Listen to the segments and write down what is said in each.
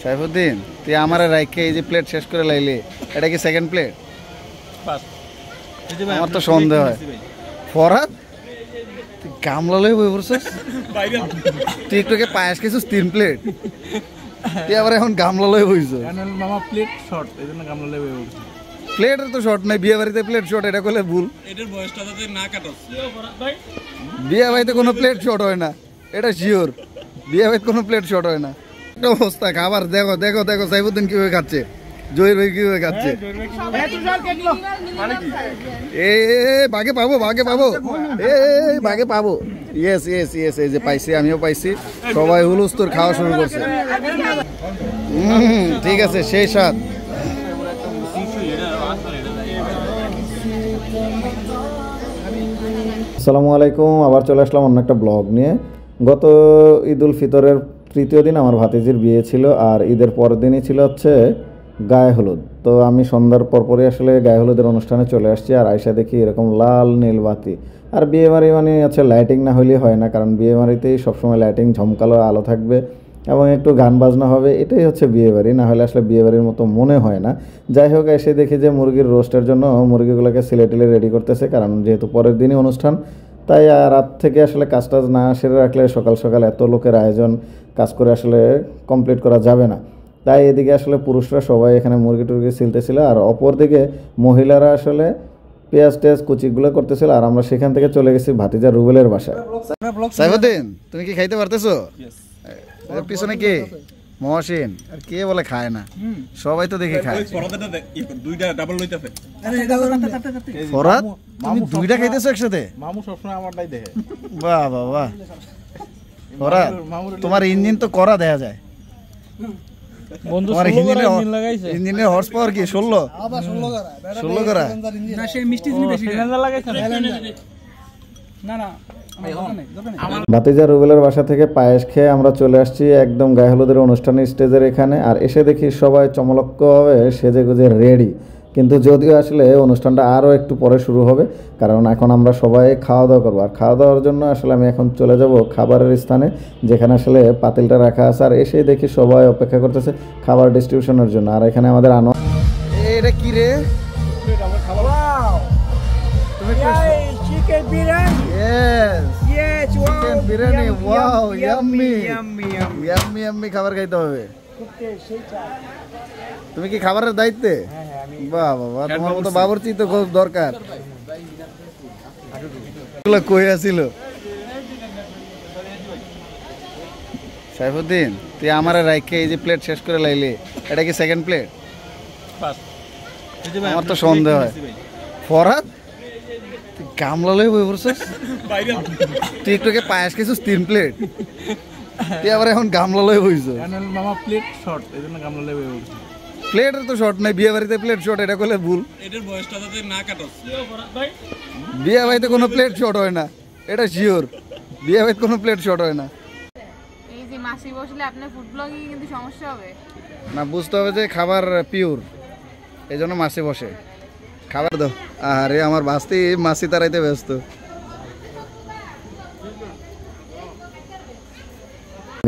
সাইফুদ্দিন, তুই আমার রাইকে এই যে প্লেট শেষ করে লাইলি, এটা কি সেকেন্ড প্লেট? আমার তো সন্দেহ হয়। ফরহাদ, তুই গামলা লই বই পড়ছিস? তুই একটু পায়েস খেয়েছিস 3 প্লেট, তুই আবার এখন গামলা লই বইছিস? মামা প্লেট শর্ট, এজন্য গামলা লই বইছি। প্লেটের তো শর্ট নাই, বিয়ে বাড়িতে প্লেট শর্ট, এটা করলে ভুল। এটার বয়সটা যাতে না কাটছ। বিয়ে বাড়িতে কোনো প্লেট শর্ট হয় না, এটা শিওর। বিয়ে বাড়িতে কোনো প্লেট শর্ট হয় না। একটা অবস্থা, খাবার দেখো দেখো দেখো সাইফুদ্দিন কিভাবে খাচ্ছে, জহির ভাই কিভাবে খাচ্ছে। এ ভাগে পাবো, ভাগে পাবো, এই ভাগে পাবো। ইয়েস ইয়েস ইয়েস, এই যে পাইছি, আমিও পাইছি। সবাই হুলুস্তুর খাওয়া শুরু করছে। ঠিক আছে, সেই স্বাদ। আসসালামু আলাইকুম, আবার চলে আসলাম অন্য একটা ব্লগ নিয়ে। গত ঈদ উল ফিতরের তৃতীয় দিন আমার ভাতিজির বিয়ে ছিল, আর ঈদের পরের দিনই ছিল হচ্ছে গায়ে হলুদ। তো আমি সন্ধ্যার পরপরই আসলে গায়ে হলুদের অনুষ্ঠানে চলে আসছি, আর আয়সা দেখি এরকম লাল নীল বাতি। আর বিয়ে বাড়ি মানে হচ্ছে লাইটিং না হলেই হয় না, কারণ বিয়ে বাড়িতেই সবসময় লাইটিং ঝমকালো আলো থাকবে এবং একটু গান বাজনা হবে, এটাই হচ্ছে বিয়ে বাড়ি। না হলে আসলে বিয়ে বাড়ির মতো মনে হয় না। যাই হোক, এসে দেখি যে মুরগির রোস্টের জন্য মুরগিগুলোকে সিলেটিলে রেডি করতেছে, কারণ যেহেতু পরের দিনই অনুষ্ঠান, তাই রাত থেকে আসলে কাজ টাজ না সেরে রাখলে সকাল সকাল এত লোকের আয়োজন কাজ করে আসলে কমপ্লিট করা যাবে না। তাই এদিকে আসলে পুরুষরা সবাই এখানে মুরগি টুরগি ছিলতেছিল, আর অপর দিকে মহিলারা আসলে পেঁয়াজ টেয়াজ কুচিগুলো করতেছিল। আর আমরা সেখান থেকে চলে গেছি ভাতিজা রুবেলের বাসায়। সাইফুদ্দিন, তুমি কি খাইতে পারতেছো? পিছনে কে? মহসিন। আর কে বলে খায় না? সবাই তো দেখি খায়। ফরহাদ, তুমি দুইটা খাইতেছো একসাথে? মামু সবসময় আমারটাই দেখে। বাহ বাহ বাহ। ফরহাদ, তোমার ইঞ্জিন তো করা দেখা যায়। বন্ধু তোমার ইঞ্জিনের হর্স পাওয়ার কি 16? 16 করা না, সে মিষ্টি জিনিস বেশি লাগাইছে না। না ভাতিজা রুবেলের বাসা থেকে পায়েস খেয়ে আমরা চলে আসছি একদম গায়ে হলুদের অনুষ্ঠানের স্টেজের এখানে। আর এসে দেখি সবাই চমলক্কভাবে সেজে গুজে রেডি, কিন্তু যদিও আসলে অনুষ্ঠানটা আরও একটু পরে শুরু হবে, কারণ এখন আমরা সবাই খাওয়া দাওয়া করবো। আর খাওয়া দাওয়ার জন্য আসলে আমি এখন চলে যাব খাবারের স্থানে, যেখানে আসলে পাতিলটা রাখা আছে। আর এসে দেখি সবাই অপেক্ষা করতেছে খাবার ডিস্ট্রিবিউশনের জন্য। আর এখানে আমাদের এটা কি রে? Chicken biryani. Yes, chicken biryani. Wow, yummy yummy yummy খাবার খাইতে হবে। তুমি কি খাবারের দায়িত্বে? বাহ বাবা, তোমার মতো বাবুর্চি তো খুব দরকার। কই আছিল সাইফুদ্দিন, তুই আমার রাইকে এই যে প্লেট শেষ করে লাইলি, এটা কি সেকেন্ড প্লেট? আমার তো সন্দেহ হয়। ফরহাদ, তুই গামলা লই বই পড়ছিস? তুই একটু পায়েস খেয়েছিস 3 প্লেট, তুই আবার এখন গামলা লই বইছিস? মামা প্লেট শর্ট, এজন্য গামলা লই বইছি। প্লেটের তো শর্ট নাই, বিয়ে বাড়িতে প্লেট শর্ট, এটা করলে ভুল। এটার বয়সটা যাতে না কাটছ। বিয়ে বাড়িতে কোনো প্লেট শর্ট হয় না, এটা শিওর। বিয়ে বাড়িতে কোনো প্লেট শর্ট হয় না। এই যে মাসি বসলে আপনার ফুড ব্লগিং কিন্তু সমস্যা হবে না, বুঝতে হবে যে খাবার পিওর, এই জন্য মাসি বসে। খাবার দাও। আরে আমার বাস্তি মাসি তারাইতে ব্যস্ত।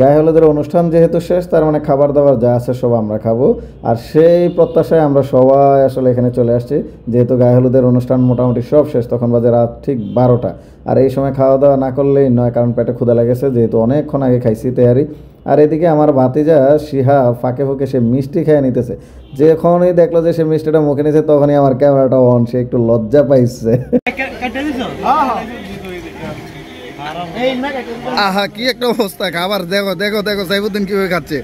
গায়ে হলুদের অনুষ্ঠান যেহেতু শেষ, তার মানে খাবার দাবার যা আছে সব আমরা খাবো। আর সেই প্রত্যাশায় আমরা সবাই আসলে এখানে চলে আসছি, যেহেতু গায়ে হলুদের অনুষ্ঠান মোটামুটি সব শেষ। তখন বাজে রাত ঠিক 12টা। আর এই সময় খাওয়া দাওয়া না করলেই নয়, কারণ পেটে ক্ষুধা লেগেছে, যেহেতু অনেকক্ষণ আগে খাইছি তেয়ারি। আর এদিকে আমার ভাতিজা শিহা ফাঁকে ফাঁকে সে মিষ্টি খেয়ে নিতেছে। যখনই দেখলো যে সে মিষ্টিটা মুখে নিয়েছে, তখনই আমার ক্যামেরাটা অন, সে একটু লজ্জা পাইছে। আহা, কি একটা অবস্থা, খাবার দেখো দেখো দেখো সাইফুদ্দিন কিভাবে খাচ্ছে,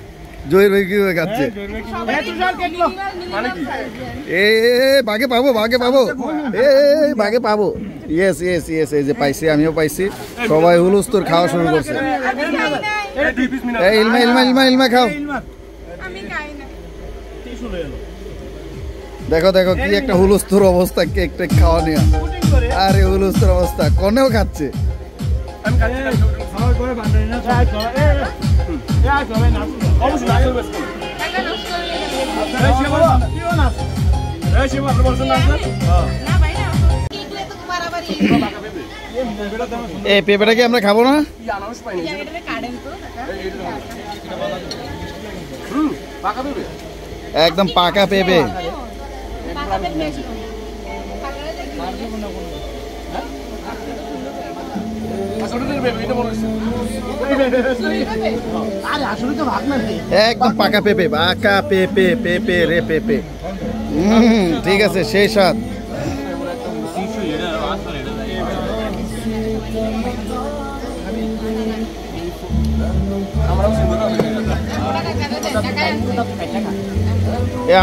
জহির ভাই কিভাবে খাচ্ছে। ভাগে পাবো, ভাগে পাবো, এই ভাগে পাবো। ইয়েস ইয়েস ইয়েস, এই যে পাইছি, আমিও পাইছি। সবাই হুলুস্তুর খাওয়া শুরু করছে। ইলমা ইলমা ইলমা ইলমা খাও। দেখো দেখো কি একটা হুলুস্তুর অবস্থা, কেক টেক খাওয়া নিয়ে। আরে হুলুস্তুর অবস্থা, কনেও খাচ্ছে। এই পেঁপেটা কি আমরা খাবো না? একদম পাকা পেঁপে। একদম পাকা পেঁপে, পাকা পেঁপে, পেঁপে রে পেঁপে। ঠিক আছে, সেই স্বাদ।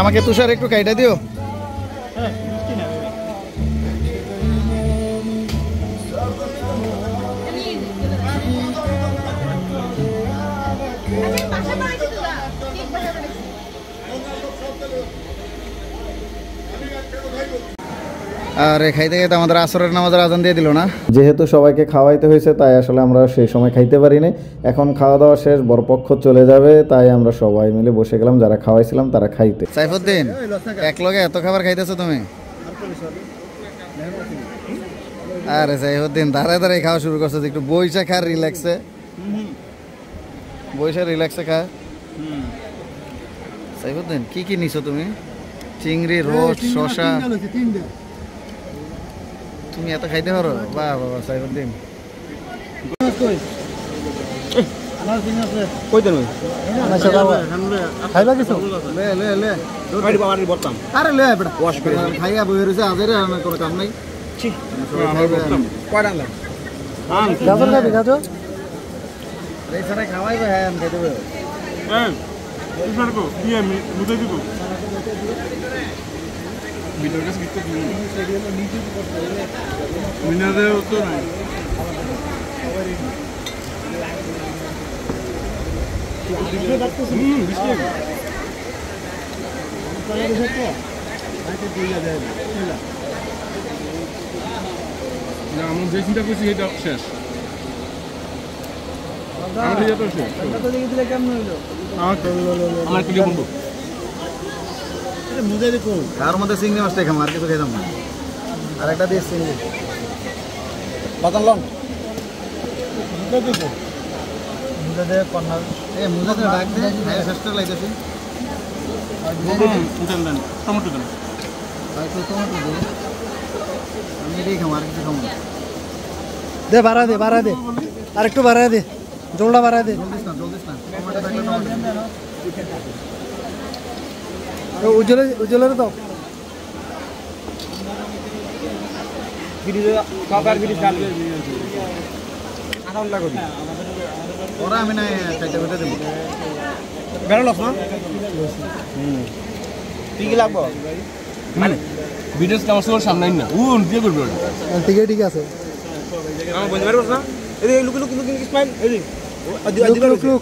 আমাকে তুষার একটু কাইটা দিও। আরে খাইতে খাইতে আমাদের আসরের নামাজের আজান দিয়ে দিল না। যেহেতু সবাইকে খাওয়াইতে হয়েছে তাই আসলে আমরা সেই সময় খাইতে পারিনি। এখন খাওয়া দাওয়া শেষ, বরপক্ষ চলে যাবে, তাই আমরা সবাই মিলে বসে গেলাম, যারা খাওয়াইছিলাম তারা খাইতে। সাইফুদ্দিন, এক লগে এত খাবার খাইতেছো তুমি? আরে সাইফুদ্দিন দাঁড়ায় দাঁড়ায় খাওয়া শুরু করছো, একটু বইসা খা, রিল্যাক্সে বইসা রিল্যাক্সে খা। সাইফুদ্দিন কি কি নিছো তুমি? চিংড়ি, রোস্ট, শসা। তুমি এত খাইতে পারো? বাহ বাবা সাইফুদ্দিন। খাইয়া বই রয়েছে আজের কোনো কাম নাই। খাওয়াই হ্যাঁ খাইতে পারো। যে চিন্তা করছি সেটা শেষ। কার মধ্যে চিংড়ি মাছটাই খাম, আর কিছু খাইতাম না। আর একটা দিয়ে চিংড়ি বাতান লং মুজা ডাক দে, চেষ্টা লাগতেছি। টমেটো দেন, আমি এটাই খাম, আর কিছু খাবো না। দে বাড়া দে, বাড়া দে, আর একটু বাড়া দে, জলটা বাড়া দে। উজ্জ্বলের দাও। ওরা আমি না খাইতে খাইতে দেবো। বেরোলস না? কি কি লাগবো? মানে ভিডিও আমার সবার সামনে না ও দিয়ে করবে ওটা। ঠিক আছে। আমার বুঝতে পারছ না? এই লুক স্মাইল এই লুক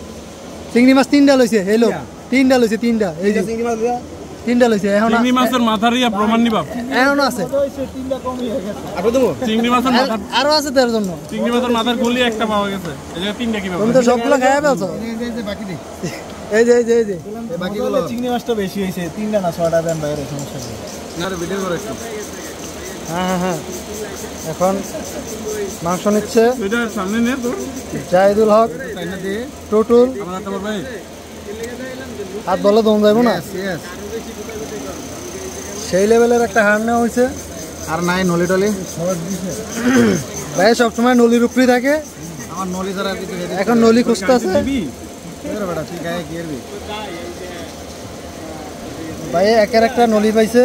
চিংড়ি মাছ 3টা লইছে। হ্যালো 3টা লইছে, 3টা। এই যে চিংড়ি মাছ 3টা লইছে। এখন চিংড়ি মাছের মাথার ইয়া প্রমাণ নিবা? এখনো আছে। চিংড়ি মাছের মাথা আরো আছে তার জন্য। চিংড়ি মাছের মাথার গুলি একটা পাওয়া গেছে। এই যে 3টা কি পাবো? তুমি তো সবগুলো খাইয়া ফেলছো। বাকি দে, এই যে বাকিগুলো চিংড়ি মাছটা বেশি হয়েছে, 3টা না 6টা দেন বাইরে, সমস্যা নেই। না রে ভিডিও করে একটু। হ্যাঁ এখন মাংস নিচ্ছে এটা সামনে নে তো জাহিদুল হক, তাইনা দে টুটুল। আমার একটা ভাই হাত বলে দম যাইব না, ইয়েস। সেই লেভেলের একটা হার নেওয়া হয়েছে। আর নাই নলি টলি ভাই সবসময় নলির উপরেই থাকে, আমার নলি ছাড়া আর কিছু খাইতে। এখন নলি খুঁজতে আছে। বেটা তুই গায়ে কি করবি? ভাই একের একটা নলি পাইছে।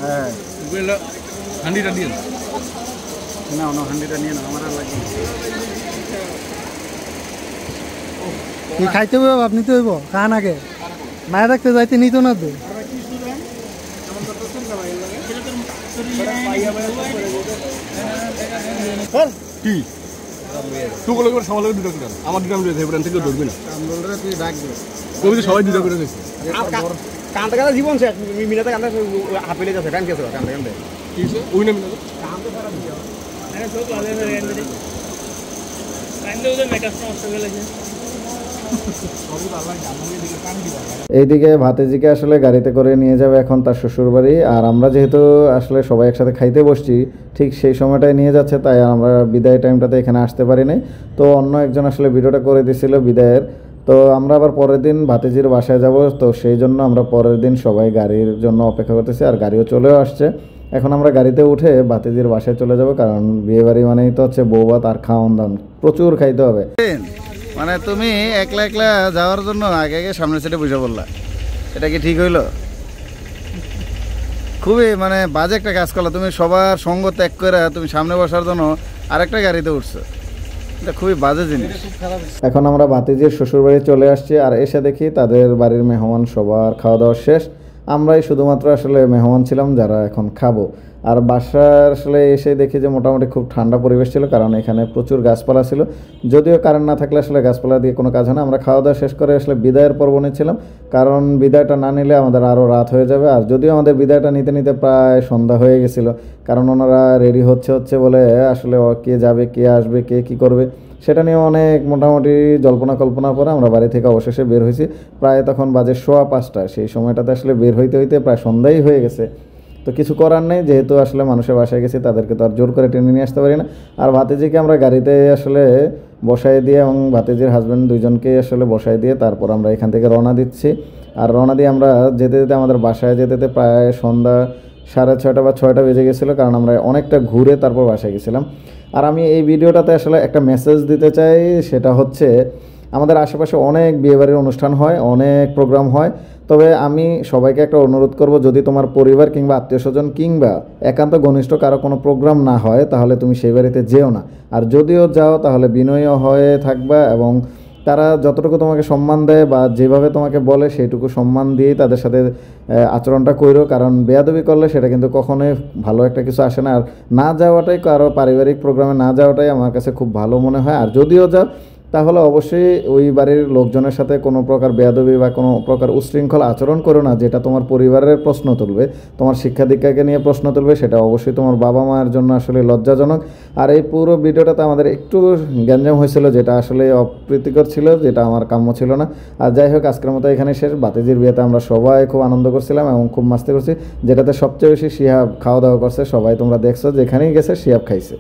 হ্যাঁ বলে হান্ডিটা দিন না না, হান্ডিটা নিয়ে না, আমার আর লাগবে না। কি খাইতে হইব, আপনি তো হইব খান আগে, মায়া দেখতে যাইতে নিত না তো। কি তুই বলে করে সবাই দুটো করে আমার দুটো আমি রেখে থেকে ধরবি না। আমলরে তুই ডাক দে, কবি তো সবাই দুটো করে দিয়েছে। কান্দা কান্দা জীবন শেষ, মিনাতে কান্দা হাত পেলে যাচ্ছে, কান কেছে কান্দা কান্দে কি হয়েছে ওই না মিলে এইদিকে ভাতিজিকে আসলে গাড়িতে করে নিয়ে যাবে এখন তার শ্বশুরবাড়ি। আর আমরা যেহেতু আসলে সবাই একসাথে খাইতে বসছি, ঠিক সেই সময়টায় নিয়ে যাচ্ছে, তাই আমরা বিদায় টাইমটাতে এখানে আসতে পারি নাই। তো অন্য একজন আসলে ভিডিওটা করে দিছিল বিদায়ের। তো আমরা আবার পরের দিন ভাতিজির বাসায় যাব, তো সেই জন্য আমরা পরের দিন সবাই গাড়ির জন্য অপেক্ষা করতেছি, আর গাড়িও চলেও আসছে। এখন আমরা গাড়িতে উঠে ভাতিজির বাসায় চলে যাব, কারণ বিয়েবাড়ি মানেই তো হচ্ছে বউ ভাত আর খাওয়ান দাওয়ান প্রচুর খাইতে হবে। মানে তুমি একলা একলা যাওয়ার জন্য আগে আগে সামনের সিটে বসে পড়লা, এটা কি ঠিক হইলো? খুবই মানে বাজে একটা কাজ করলা, তুমি সবার সঙ্গ ত্যাগ করে তুমি সামনে বসার জন্য আরেকটা গাড়িতে উঠছো, এটা খুবই বাজে জিনিস। এখন আমরা ভাতিজির শ্বশুরবাড়ি চলে আসছি, আর এসে দেখি তাদের বাড়ির মেহমান সবার খাওয়া দাওয়া শেষ, আমরাই শুধুমাত্র আসলে মেহমান ছিলাম যারা এখন খাবো। আর বাসার আসলে এসে দেখি যে মোটামুটি খুব ঠান্ডা পরিবেশ ছিল, কারণ এখানে প্রচুর গাছপালা ছিল, যদিও কারেন্ট না থাকলে আসলে গাছপালা দিয়ে কোনো কাজ হয় না। আমরা খাওয়া দাওয়া শেষ করে আসলে বিদায়ের পর্ব নিচ্ছিলাম, কারণ বিদায়টা না নিলে আমাদের আরও রাত হয়ে যাবে। আর যদিও আমাদের বিদায়টা নিতে নিতে প্রায় সন্ধ্যা হয়ে গেছিলো, কারণ ওনারা রেডি হচ্ছে বলে আসলে কে যাবে, কে আসবে, কে কী করবে সেটা নিয়ে অনেক মোটামুটি জল্পনা কল্পনার পরে আমরা বাড়ি থেকে অবশেষে বের হয়েছি। প্রায় তখন বাজে 5:15, সেই সময়টাতে আসলে বের হইতে হইতে প্রায় সন্ধ্যাই হয়ে গেছে। তো কিছু করার নেই, যেহেতু আসলে মানুষের বাসায় গেছি তাদেরকে তো আর জোর করে টেনে নিয়ে আসতে পারি না। আর ভাতিজিকে আমরা গাড়িতে আসলে বসাই দিয়ে এবং ভাতিজির হাজব্যান্ড দুইজনকেই আসলে বসাই দিয়ে তারপর আমরা এখান থেকে রওনা দিচ্ছি। আর রওনা দিয়ে আমরা যেতে যেতে আমাদের বাসায় যেতে যেতে প্রায় সন্ধ্যা 6:30 বা 6টা বেজে গেছিলো, কারণ আমরা অনেকটা ঘুরে তারপর বাসায় গেছিলাম। আর আমি এই ভিডিওটাতে আসলে একটা মেসেজ দিতে চাই, সেটা হচ্ছে আমাদের আশেপাশে অনেক বিয়েবাড়ির অনুষ্ঠান হয়, অনেক প্রোগ্রাম হয়, তবে আমি সবাইকে একটা অনুরোধ করব, যদি তোমার পরিবার কিংবা আত্মীয়স্বজন কিংবা একান্ত ঘনিষ্ঠ কারো কোনো প্রোগ্রাম না হয় তাহলে তুমি সেই বাড়িতে যেও না। আর যদিও যাও তাহলে বিনয়ী হয়ে থাকবা, এবং তারা যতটুকু তোমাকে সম্মান দেয় বা যেভাবে তোমাকে বলে সেইটুকু সম্মান দিয়েই তাদের সাথে আচরণটা করো, কারণ বেয়াদবি করলে সেটা কিন্তু কখনোই ভালো একটা কিছু আসে না। আর না যাওয়াটাই, কারো পারিবারিক প্রোগ্রামে না যাওয়াটাই আমার কাছে খুব ভালো মনে হয়। আর যদিও যাও তাহলে অবশ্যই ওই বাড়ির লোকজনের সাথে কোনো প্রকার বেয়াদবি বা কোনো প্রকার উচ্ছৃঙ্খল আচরণ করো না, যেটা তোমার পরিবারের প্রশ্ন তুলবে, তোমার শিক্ষা দীক্ষাকে নিয়ে প্রশ্ন তুলবে, সেটা অবশ্যই তোমার বাবা মায়ের জন্য আসলে লজ্জাজনক। আর এই পুরো ভিডিওটাতে আমাদের একটু গ্যাঞ্জাম হয়েছিল, যেটা আসলে অপ্রীতিকর ছিল, যেটা আমার কাম্য ছিল না। আর যাই হোক, আজকের মতো এখানে শেষ। ভাতিজির বিয়েতে আমরা সবাই খুব আনন্দ করছিলাম এবং খুব মাস্তি করছি, যেটাতে সবচেয়ে বেশি শিহাব খাওয়া দাওয়া করছে। সবাই তোমরা দেখছো, যেখানেই গেছে শিহাব খাইছে।